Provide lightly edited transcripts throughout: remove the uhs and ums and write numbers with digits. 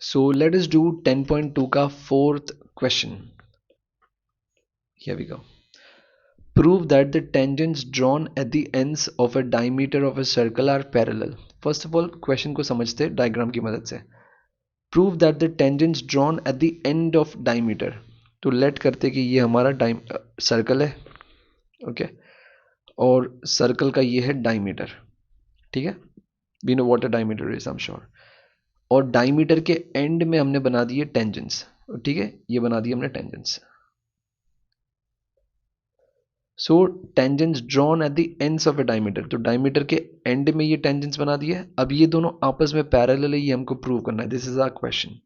So let us do 10.2 का fourth question. Here we go. Prove that the tangents drawn at the ends of a diameter of a circle are parallel. First of all, question को समझते diagram की मदद से. Prove that the tangents drawn at the end of diameter. तो late करते कि ये हमारा सर्कल है, ओके, और सर्कल का ये है डायमीटर, ठीक है. We know what a diameter is, I am sure. और डायमीटर के एंड में हमने बना दिए टेंजेंट्स, ठीक है, ये बना दिए हमने tangents. So tangents drawn at the ends of A diameter, तो डायमीटर के एंड में ये टेंजेंट्स बना दिए. अब ये दोनों आपस में पैरेलल है, ये हमको प्रूव करना है. This is our question.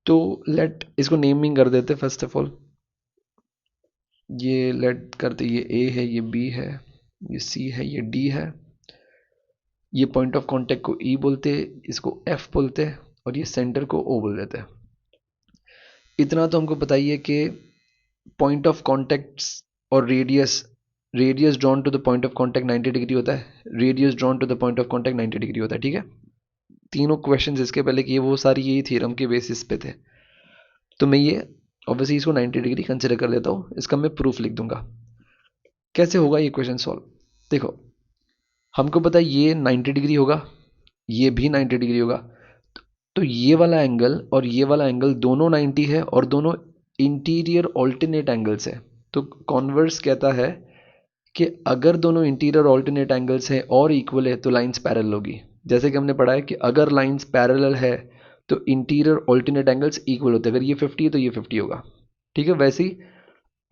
तो लेट इसको नेमिंग कर देते फर्स्ट ऑफ ऑल. ये लेट करते, ये ए है, ये बी है, ये सी है, ये डी है. ये पॉइंट ऑफ कांटेक्ट को ई बोलते, इसको एफ बोलते हैं, और ये सेंटर को ओ बोल देते हैं. इतना तो हमको बताइए कि पॉइंट ऑफ कांटेक्ट और radius, radius drawn to the point of contact 90 degree होता है, radius drawn to the point of contact 90 degree होता है, ठीक है. तीनों क्वेश्चंस इसके पहले किए वो सारी यही थ्योरम के बेसिस पे थे. तो मैं ये ऑब्वियसली इसको 90 डिग्री कंसिडर कर लेता हूँ, इसका मैं प्रूफ लिख दूंगा. कैसे होगा ये क्वेश्चन सॉल्व? देखो, हमको पता है ये 90 डिग्री होगा, ये भी 90 डिग्री होगा. तो ये वाला एंगल और ये वाला एंगल दोनों 90 है, और दोनों इंटीरियर ऑल्टरनेट एंगल्स है. तो कॉन्वर्स कहता है कि अगर दोनों इंटीरियर ऑल्टरनेट एंगल्स हैं और इक्वल है तो लाइंस पैरेलल होगी. जैसे कि हमने पढ़ा है कि अगर लाइंस पैरेलल है तो इंटीरियर ऑल्टरनेट एंगल्स इक्वल होते हैं. अगर ये 50 है तो ये 50 होगा, ठीक है. वैसे ही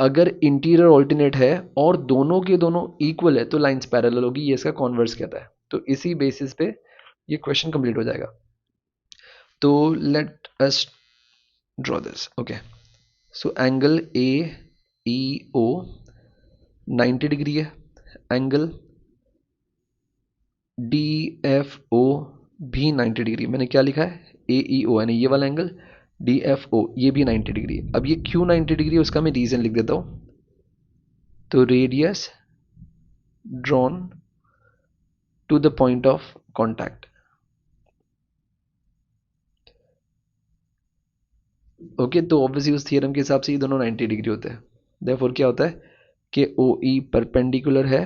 अगर इंटीरियर ऑल्टरनेट है और दोनों के दोनों इक्वल है तो लाइंस पैरेलल होगी. ये इसका कॉन्वर्स कहता है. तो इसी बेसिस पे ये क्वेश्चन कंप्लीट हो जाएगा. तो let us draw this, okay. So angle A E O 90 degree है. एंगल डी एफ ओ भी 90 डिग्री. मैंने क्या लिखा है, ए ई ओ, यानी ये वाला एंगल. डी एफ ओ ये भी 90 डिग्री. अब ये क्यों 90 डिग्री है उसका मैं रीजन लिख देता हूं. तो radius drawn to the point of contact, okay. तो ऑब्वियसली उस थियरम के हिसाब से ये दोनों 90 डिग्री होते हैं. देयरफॉर क्या होता है कि ओ ई परपेंडिकुलर है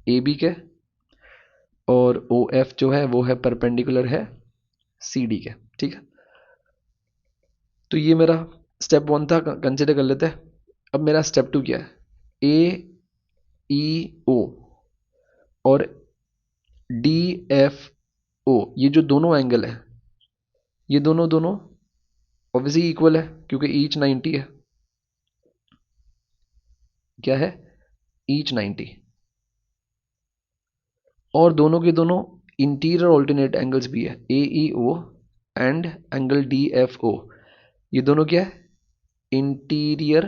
ए बी के, और ओ एफ जो है वो है परपेंडिकुलर है सी डी के, ठीक है. तो ये मेरा स्टेप वन था, कंसिडर कर लेते हैं. अब मेरा स्टेप टू क्या है, ए ई ओ और डी एफ ओ, ये जो दोनों एंगल है ये दोनों दोनों ऑब्वियसली इक्वल है क्योंकि ईच 90 है. क्या है, ईच 90. और दोनों के दोनों इंटीरियर ऑल्टरनेट एंगल्स भी है, A E O and angle D F O. ये दोनों क्या है, इंटीरियर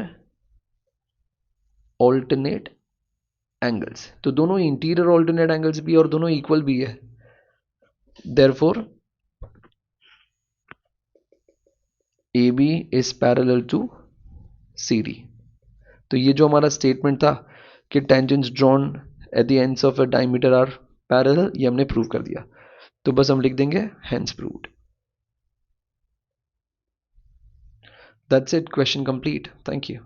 ऑल्टरनेट एंगल्स. तो दोनों इंटीरियर ऑल्टरनेट एंगल्स भी है और दोनों इक्वल भी है. Therefore A B is parallel to C D. तो ये जो हमारा स्टेटमेंट था कि tangents drawn at the ends of a diameter are parallel, ये हमने प्रूव कर दिया. तो बस हम लिख देंगे hence proved. That's it, question complete. Thank you.